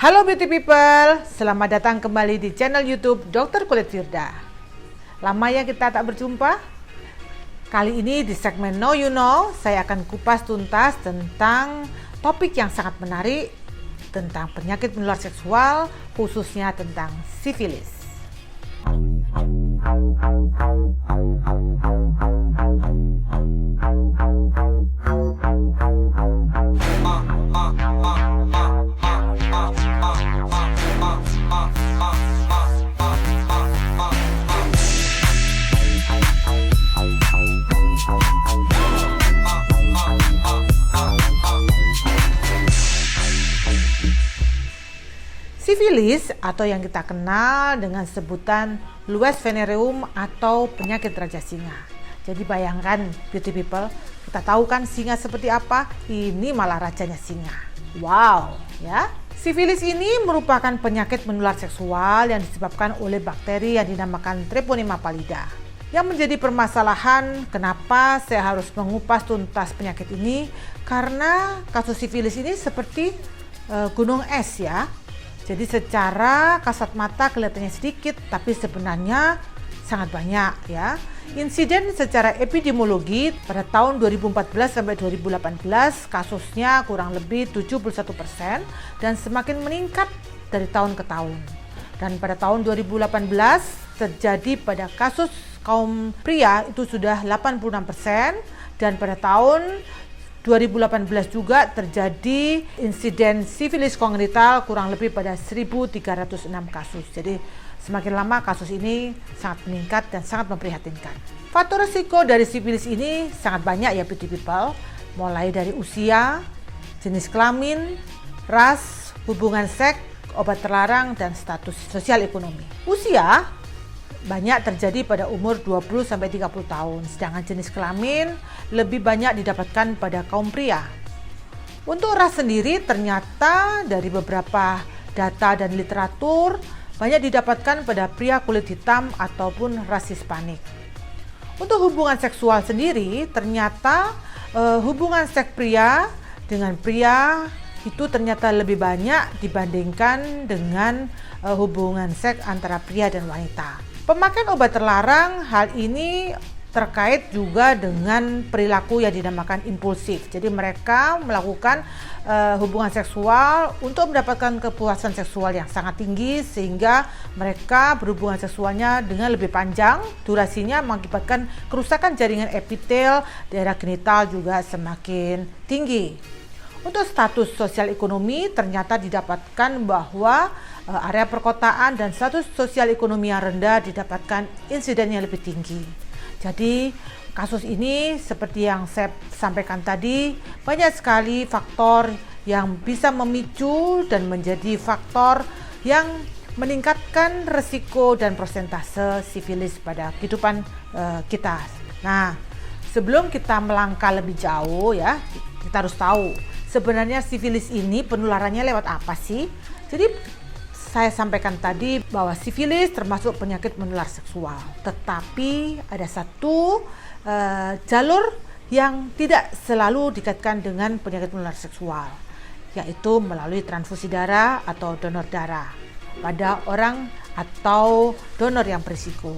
Halo beauty people, selamat datang kembali di channel YouTube Dr. Kulit Firda. Lama ya kita tak berjumpa. Kali ini di segmen Know You Know, saya akan kupas tuntas tentang topik yang sangat menarik tentang penyakit menular seksual, khususnya tentang sifilis. Sifilis atau yang kita kenal dengan sebutan lues venereum atau penyakit raja singa. Jadi bayangkan beauty people, kita tahu kan singa seperti apa? Ini malah rajanya singa. Wow, ya. Sifilis ini merupakan penyakit menular seksual yang disebabkan oleh bakteri yang dinamakan Treponema pallida. Yang menjadi permasalahan kenapa saya harus mengupas tuntas penyakit ini, karena kasus sifilis ini seperti gunung es ya. Jadi secara kasat mata kelihatannya sedikit, tapi sebenarnya sangat banyak ya. Insiden secara epidemiologi pada tahun 2014 sampai 2018 kasusnya kurang lebih 71% dan semakin meningkat dari tahun ke tahun. Dan pada tahun 2018 terjadi pada kasus kaum pria itu sudah 86% dan pada tahun 2018 juga terjadi insiden sifilis kongenital kurang lebih pada 1.306 kasus. Jadi semakin lama kasus ini sangat meningkat dan sangat memprihatinkan. Faktor risiko dari sifilis ini sangat banyak ya beauty people, mulai dari usia, jenis kelamin, ras, hubungan seks, obat terlarang, dan status sosial ekonomi. Usia banyak terjadi pada umur 20-30 tahun, sedangkan jenis kelamin lebih banyak didapatkan pada kaum pria. Untuk ras sendiri ternyata dari beberapa data dan literatur banyak didapatkan pada pria kulit hitam ataupun ras Hispanik. Untuk hubungan seksual sendiri ternyata hubungan seks pria dengan pria itu ternyata lebih banyak dibandingkan dengan hubungan seks antara pria dan wanita. Pemakaian obat terlarang hal ini terkait juga dengan perilaku yang dinamakan impulsif. Jadi mereka melakukan hubungan seksual untuk mendapatkan kepuasan seksual yang sangat tinggi sehingga mereka berhubungan seksualnya dengan lebih panjang. Durasinya mengakibatkan kerusakan jaringan epitel, daerah genital juga semakin tinggi. Untuk status sosial ekonomi ternyata didapatkan bahwa area perkotaan dan status sosial ekonomi yang rendah didapatkan insiden yang lebih tinggi. Jadi kasus ini seperti yang saya sampaikan tadi, banyak sekali faktor yang bisa memicu dan menjadi faktor yang meningkatkan resiko dan persentase sifilis pada kehidupan kita. Nah, sebelum kita melangkah lebih jauh ya, kita harus tahu sebenarnya sifilis ini penularannya lewat apa sih? Jadi saya sampaikan tadi bahwa sifilis termasuk penyakit menular seksual, tetapi ada satu jalur yang tidak selalu dikaitkan dengan penyakit menular seksual, yaitu melalui transfusi darah atau donor darah pada orang atau donor yang berisiko.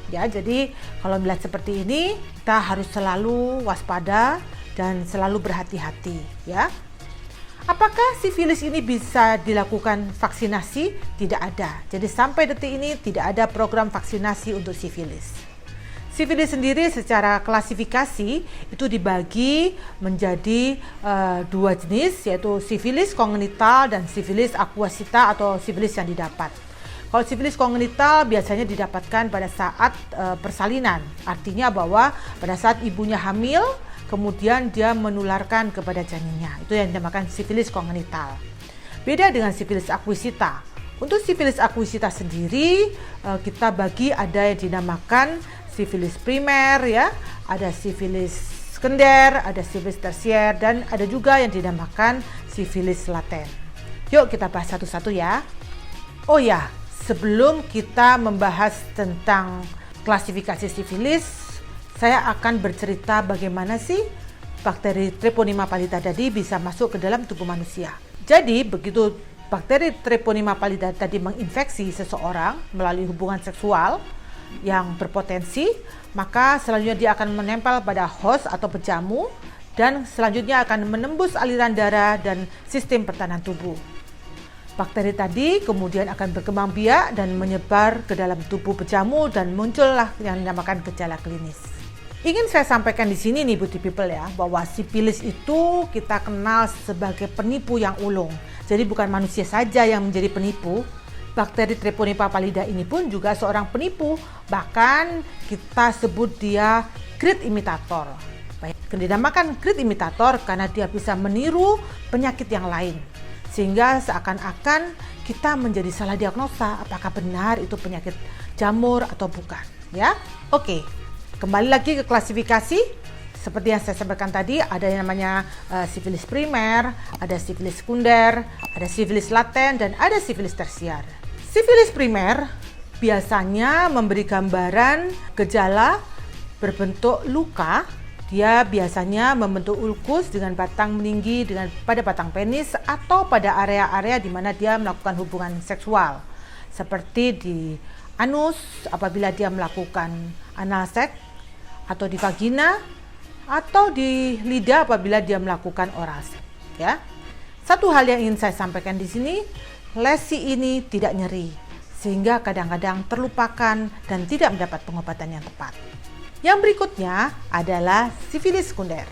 Ya, jadi kalau melihat seperti ini kita harus selalu waspada dan selalu berhati-hati ya. Apakah sifilis ini bisa dilakukan vaksinasi? Tidak ada. Jadi sampai detik ini tidak ada program vaksinasi untuk sifilis. Sifilis sendiri secara klasifikasi itu dibagi menjadi dua jenis, yaitu sifilis kongenital dan sifilis aquasita atau sifilis yang didapat. Kalau sifilis kongenital biasanya didapatkan pada saat persalinan, artinya bahwa pada saat ibunya hamil kemudian dia menularkan kepada janinnya. Itu yang dinamakan sifilis kongenital. Beda dengan sifilis aquisita. Untuk sifilis aquisita sendiri kita bagi ada yang dinamakan sifilis primer ya, ada sifilis sekunder, ada sifilis tersier, dan ada juga yang dinamakan sifilis laten. Yuk kita bahas satu-satu ya. Oh ya, sebelum kita membahas tentang klasifikasi sifilis, saya akan bercerita bagaimana sih bakteri Treponema pallida tadi bisa masuk ke dalam tubuh manusia. Jadi begitu bakteri Treponema pallida tadi menginfeksi seseorang melalui hubungan seksual yang berpotensi, maka selanjutnya dia akan menempel pada host atau pejamu dan selanjutnya akan menembus aliran darah dan sistem pertahanan tubuh. Bakteri tadi kemudian akan berkembang biak dan menyebar ke dalam tubuh pejamu dan muncullah yang dinamakan gejala klinis. Ingin saya sampaikan di sini nih beauty people ya, bahwa sifilis itu kita kenal sebagai penipu yang ulung. Jadi bukan manusia saja yang menjadi penipu, bakteri Treponema pallida ini pun juga seorang penipu. Bahkan kita sebut dia great imitator. Dinamakan great imitator karena dia bisa meniru penyakit yang lain. Sehingga seakan-akan kita menjadi salah diagnosa apakah benar itu penyakit jamur atau bukan. Ya, oke. Kembali lagi ke klasifikasi, seperti yang saya sampaikan tadi, ada yang namanya sifilis primer, ada sifilis sekunder, ada sifilis laten, dan ada sifilis tersier. Sifilis primer biasanya memberi gambaran gejala berbentuk luka. Dia biasanya membentuk ulkus dengan batang meninggi pada batang penis atau pada area-area di mana dia melakukan hubungan seksual, seperti di anus apabila dia melakukan anal seks, atau di vagina, atau di lidah apabila dia melakukan oral seks. Ya, satu hal yang ingin saya sampaikan di sini, lesi ini tidak nyeri, sehingga kadang-kadang terlupakan dan tidak mendapat pengobatan yang tepat. Yang berikutnya adalah sifilis sekunder.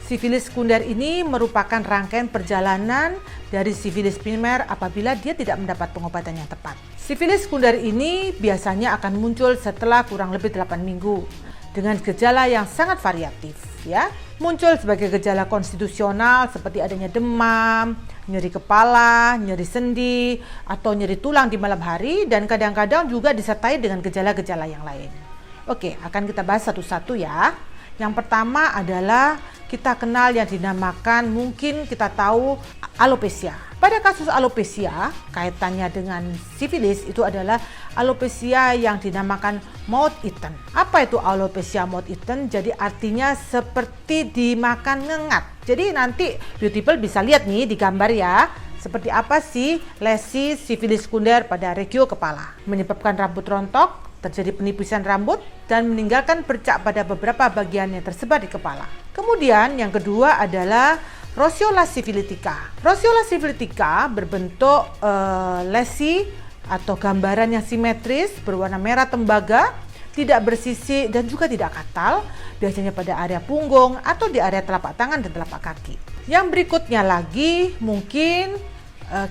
Sifilis sekunder ini merupakan rangkaian perjalanan dari sifilis primer apabila dia tidak mendapat pengobatan yang tepat. Sifilis sekunder ini biasanya akan muncul setelah kurang lebih 8 minggu dengan gejala yang sangat variatif, ya. Muncul sebagai gejala konstitusional seperti adanya demam, nyeri kepala, nyeri sendi, atau nyeri tulang di malam hari, dan kadang-kadang juga disertai dengan gejala-gejala yang lain. Oke, akan kita bahas satu-satu ya. Yang pertama adalah kita kenal yang dinamakan, mungkin kita tahu, alopecia. Pada kasus alopecia, kaitannya dengan sifilis itu adalah alopecia yang dinamakan mouth eaten. Apa itu alopecia mouth eaten? Jadi artinya seperti dimakan ngengat. Jadi nanti beauty people bisa lihat nih di gambar ya, seperti apa sih lesi sifilis sekunder pada regio kepala. Menyebabkan rambut rontok, terjadi penipisan rambut, dan meninggalkan bercak pada beberapa bagian yang tersebar di kepala. Kemudian yang kedua adalah roseola sifilitica. Roseola sifilitica berbentuk lesi atau gambaran yang simetris, berwarna merah tembaga, tidak bersisi dan juga tidak katal, biasanya pada area punggung atau di area telapak tangan dan telapak kaki. Yang berikutnya lagi mungkin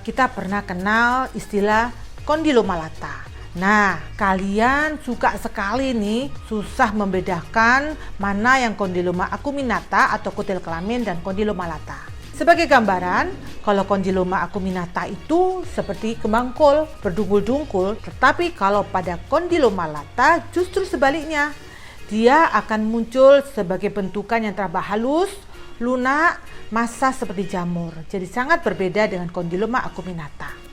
kita pernah kenal istilah kondiloma lata. Nah, kalian suka sekali nih susah membedakan mana yang kondiloma acuminata atau kutil kelamin dan kondiloma lata. Sebagai gambaran, kalau kondiloma acuminata itu seperti kembang kol, berdungkul-dungkul, tetapi kalau pada kondiloma lata justru sebaliknya. Dia akan muncul sebagai bentukan yang terabah halus, lunak, massas seperti jamur. Jadi sangat berbeda dengan kondiloma acuminata.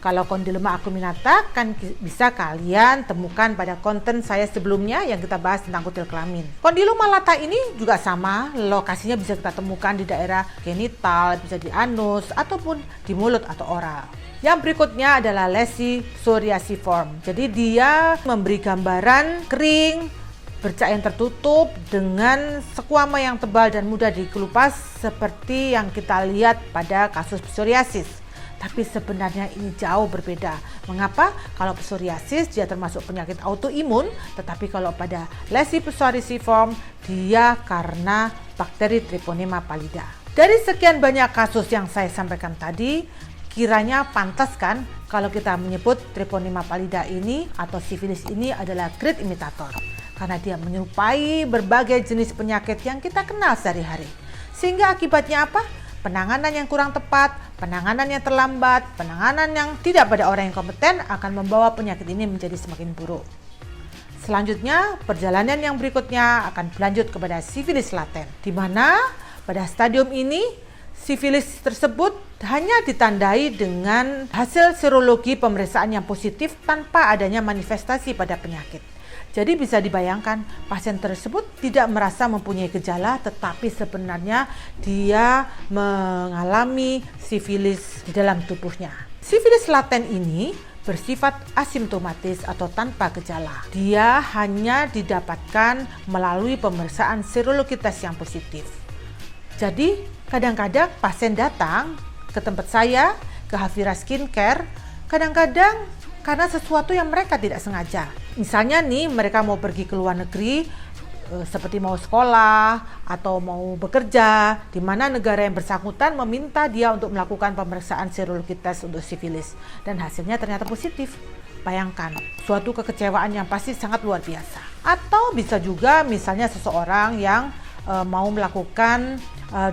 Kalau kondiloma acuminata kan bisa kalian temukan pada konten saya sebelumnya yang kita bahas tentang kutil kelamin. Kondiloma lata ini juga sama, lokasinya bisa kita temukan di daerah genital, bisa di anus, ataupun di mulut atau oral. Yang berikutnya adalah lesi psoriasiform. Jadi dia memberi gambaran kering, bercak yang tertutup dengan sekuama yang tebal dan mudah dikelupas seperti yang kita lihat pada kasus psoriasis. Tapi sebenarnya ini jauh berbeda. Mengapa? Kalau psoriasis dia termasuk penyakit autoimun, tetapi kalau pada lesi psoriasiform dia karena bakteri Treponema pallida. Dari sekian banyak kasus yang saya sampaikan tadi, kiranya pantas kan kalau kita menyebut Treponema pallida ini atau sifilis ini adalah great imitator. Karena dia menyerupai berbagai jenis penyakit yang kita kenal sehari-hari. Sehingga akibatnya apa? Penanganan yang kurang tepat, penanganan yang terlambat, penanganan yang tidak pada orang yang kompeten akan membawa penyakit ini menjadi semakin buruk. Selanjutnya, perjalanan yang berikutnya akan berlanjut kepada sifilis laten, di mana pada stadium ini sifilis tersebut hanya ditandai dengan hasil serologi pemeriksaan yang positif tanpa adanya manifestasi pada penyakit. Jadi bisa dibayangkan pasien tersebut tidak merasa mempunyai gejala, tetapi sebenarnya dia mengalami sifilis di dalam tubuhnya. Sifilis laten ini bersifat asimptomatis atau tanpa gejala. Dia hanya didapatkan melalui pemeriksaan serologi tes yang positif. Jadi kadang-kadang pasien datang ke tempat saya, ke Hafira Skincare, kadang-kadang karena sesuatu yang mereka tidak sengaja. Misalnya nih, mereka mau pergi ke luar negeri, seperti mau sekolah atau mau bekerja, di mana negara yang bersangkutan meminta dia untuk melakukan pemeriksaan serologi tes untuk sifilis, dan hasilnya ternyata positif. Bayangkan, suatu kekecewaan yang pasti sangat luar biasa. Atau bisa juga misalnya seseorang yang mau melakukan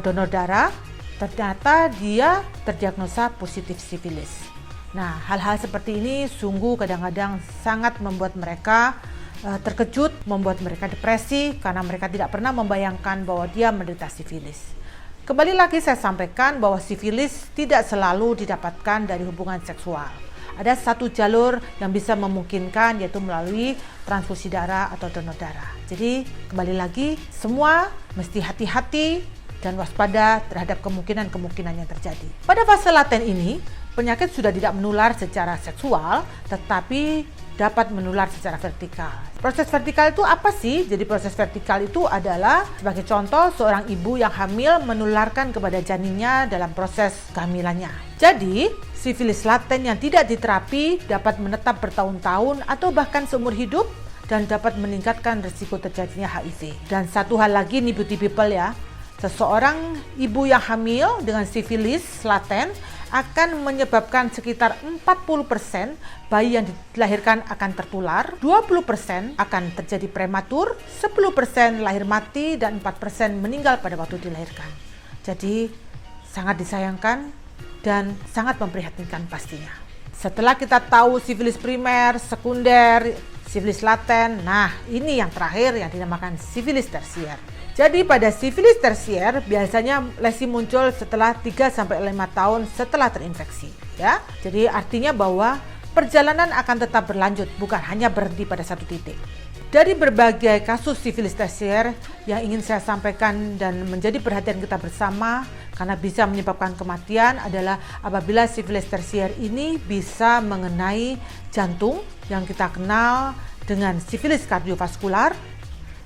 donor darah, ternyata dia terdiagnosa positif sifilis. Nah, hal-hal seperti ini sungguh kadang-kadang sangat membuat mereka terkejut, membuat mereka depresi karena mereka tidak pernah membayangkan bahwa dia menderita sifilis. Kembali lagi saya sampaikan bahwa sifilis tidak selalu didapatkan dari hubungan seksual. Ada satu jalur yang bisa memungkinkan, yaitu melalui transfusi darah atau donor darah. Jadi kembali lagi, semua mesti hati-hati dan waspada terhadap kemungkinan-kemungkinan yang terjadi. Pada fase laten ini, penyakit sudah tidak menular secara seksual, tetapi dapat menular secara vertikal. Proses vertikal itu apa sih? Jadi proses vertikal itu adalah, sebagai contoh, seorang ibu yang hamil menularkan kepada janinnya dalam proses kehamilannya. Jadi, sifilis laten yang tidak diterapi dapat menetap bertahun-tahun atau bahkan seumur hidup dan dapat meningkatkan risiko terjadinya HIV. Dan satu hal lagi nih beauty people ya, seseorang ibu yang hamil dengan sifilis laten akan menyebabkan sekitar 40% bayi yang dilahirkan akan tertular, 20% akan terjadi prematur, 10% lahir mati, dan 4% meninggal pada waktu dilahirkan. Jadi sangat disayangkan dan sangat memprihatinkan pastinya. Setelah kita tahu sifilis primer, sekunder, sifilis laten, nah ini yang terakhir yang dinamakan sifilis tersier. Jadi pada sifilis tersier biasanya lesi muncul setelah 3-5 tahun setelah terinfeksi, ya. Jadi artinya bahwa perjalanan akan tetap berlanjut, bukan hanya berhenti pada satu titik. Dari berbagai kasus sifilis tersier yang ingin saya sampaikan dan menjadi perhatian kita bersama karena bisa menyebabkan kematian adalah apabila sifilis tersier ini bisa mengenai jantung yang kita kenal dengan sifilis kardiovaskular,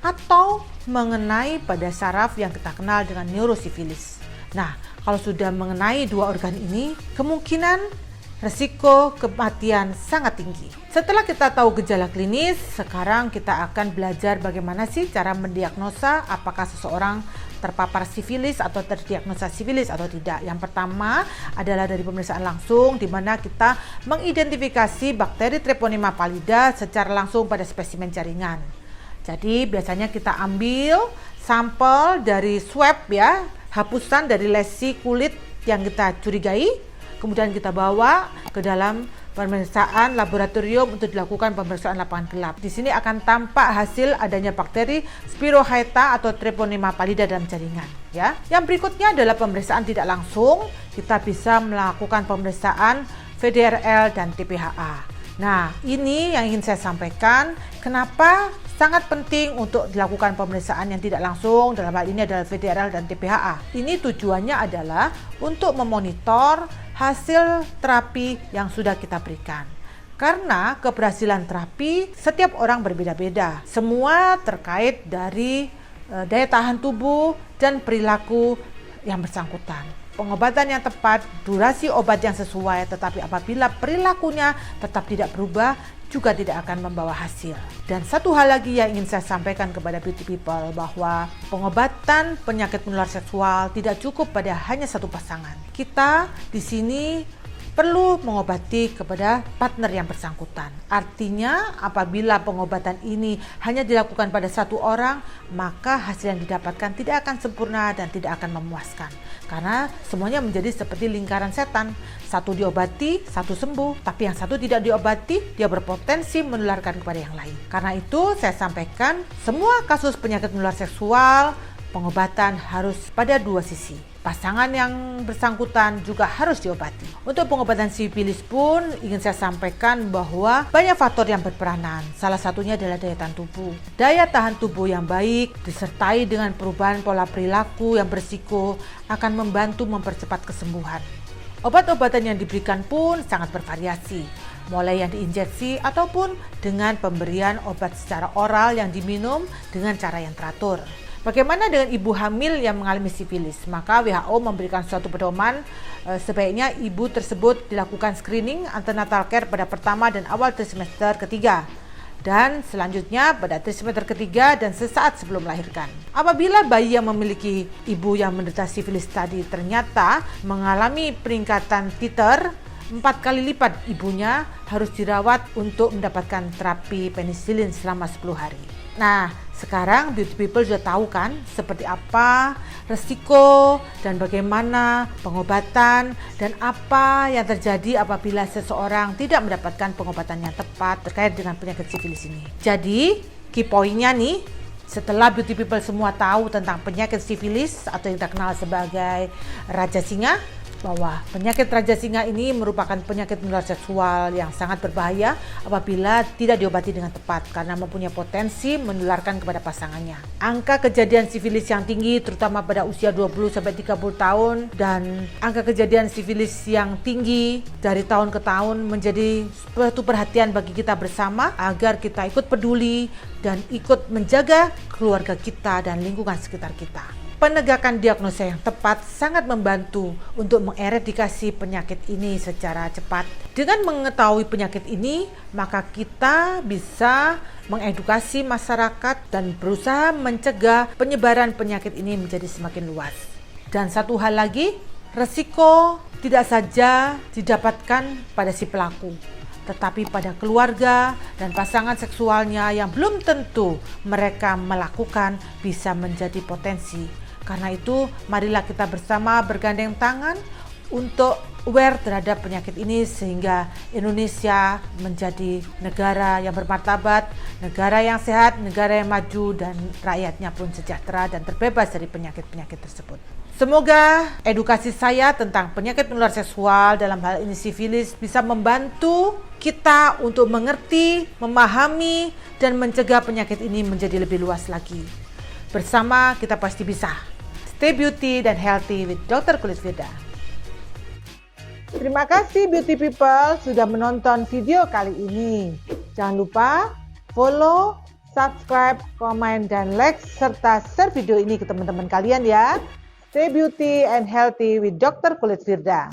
atau mengenai pada saraf yang kita kenal dengan neurosifilis. Nah, kalau sudah mengenai dua organ ini, kemungkinan risiko kematian sangat tinggi. Setelah kita tahu gejala klinis, sekarang kita akan belajar bagaimana sih cara mendiagnosa apakah seseorang terpapar sifilis atau terdiagnosa sifilis atau tidak. Yang pertama adalah dari pemeriksaan langsung, di mana kita mengidentifikasi bakteri Treponema pallida secara langsung pada spesimen jaringan. Jadi biasanya kita ambil sampel dari swab ya, hapusan dari lesi kulit yang kita curigai, kemudian kita bawa ke dalam pemeriksaan laboratorium untuk dilakukan pemeriksaan lapangan gelap. Di sini akan tampak hasil adanya bakteri Spirochaeta atau Treponema pallida dalam jaringan. Ya. Yang berikutnya adalah pemeriksaan tidak langsung. Kita bisa melakukan pemeriksaan VDRL dan TPHA. Nah, ini yang ingin saya sampaikan. Kenapa sangat penting untuk dilakukan pemeriksaan yang tidak langsung, dalam hal ini adalah VDRL dan TPHA. Ini tujuannya adalah untuk memonitor hasil terapi yang sudah kita berikan. Karena keberhasilan terapi setiap orang berbeda-beda. Semua terkait dari daya tahan tubuh dan perilaku yang bersangkutan. Pengobatan yang tepat, durasi obat yang sesuai, tetapi apabila perilakunya tetap tidak berubah, juga tidak akan membawa hasil. Dan satu hal lagi yang ingin saya sampaikan kepada beauty people, bahwa pengobatan penyakit menular seksual tidak cukup pada hanya satu pasangan. Kita di sini perlu mengobati kepada partner yang bersangkutan. Artinya apabila pengobatan ini hanya dilakukan pada satu orang, maka hasil yang didapatkan tidak akan sempurna dan tidak akan memuaskan. Karena semuanya menjadi seperti lingkaran setan. Satu diobati, satu sembuh. Tapi yang satu tidak diobati, dia berpotensi menularkan kepada yang lain. Karena itu saya sampaikan, semua kasus penyakit menular seksual, pengobatan harus pada dua sisi. pasangan yang bersangkutan juga harus diobati. Untuk pengobatan sifilis pun ingin saya sampaikan bahwa banyak faktor yang berperanan. Salah satunya adalah daya tahan tubuh. Daya tahan tubuh yang baik disertai dengan perubahan pola perilaku yang berisiko akan membantu mempercepat kesembuhan. Obat-obatan yang diberikan pun sangat bervariasi, mulai yang diinjeksi ataupun dengan pemberian obat secara oral yang diminum dengan cara yang teratur. Bagaimana dengan ibu hamil yang mengalami sifilis? Maka WHO memberikan suatu pedoman, sebaiknya ibu tersebut dilakukan screening antenatal care pada pertama dan awal trimester ketiga. Dan selanjutnya pada trimester ketiga dan sesaat sebelum melahirkan. Apabila bayi yang memiliki ibu yang menderita sifilis tadi ternyata mengalami peningkatan titer 4 kali lipat ibunya, harus dirawat untuk mendapatkan terapi penisilin selama 10 hari. Nah, sekarang beauty people sudah tahu kan seperti apa resiko dan bagaimana pengobatan dan apa yang terjadi apabila seseorang tidak mendapatkan pengobatan yang tepat terkait dengan penyakit sifilis ini. Jadi, key point-nya nih, setelah beauty people semua tahu tentang penyakit sifilis atau yang terkenal sebagai Raja Singa, bahwa penyakit Raja Singa ini merupakan penyakit menular seksual yang sangat berbahaya apabila tidak diobati dengan tepat karena mempunyai potensi menularkan kepada pasangannya. Angka kejadian sifilis yang tinggi terutama pada usia 20-30 tahun dan angka kejadian sifilis yang tinggi dari tahun ke tahun menjadi suatu perhatian bagi kita bersama agar kita ikut peduli dan ikut menjaga keluarga kita dan lingkungan sekitar kita. Penegakan diagnosa yang tepat sangat membantu untuk mengeradikasi penyakit ini secara cepat. Dengan mengetahui penyakit ini, maka kita bisa mengedukasi masyarakat dan berusaha mencegah penyebaran penyakit ini menjadi semakin luas. Dan satu hal lagi, resiko tidak saja didapatkan pada si pelaku, tetapi pada keluarga dan pasangan seksualnya yang belum tentu mereka melakukan bisa menjadi potensi. Karena itu, marilah kita bersama bergandeng tangan untuk aware terhadap penyakit ini sehingga Indonesia menjadi negara yang bermartabat, negara yang sehat, negara yang maju dan rakyatnya pun sejahtera dan terbebas dari penyakit-penyakit tersebut. Semoga edukasi saya tentang penyakit menular seksual dalam hal ini sifilis bisa membantu kita untuk mengerti, memahami dan mencegah penyakit ini menjadi lebih luas lagi. Bersama kita pasti bisa. Stay beauty dan healthy with Dr. Kulit Firda. Terima kasih beauty people sudah menonton video kali ini. Jangan lupa follow, subscribe, komen, dan like serta share video ini ke teman-teman kalian ya. Stay beauty and healthy with Dr. Kulit Firda.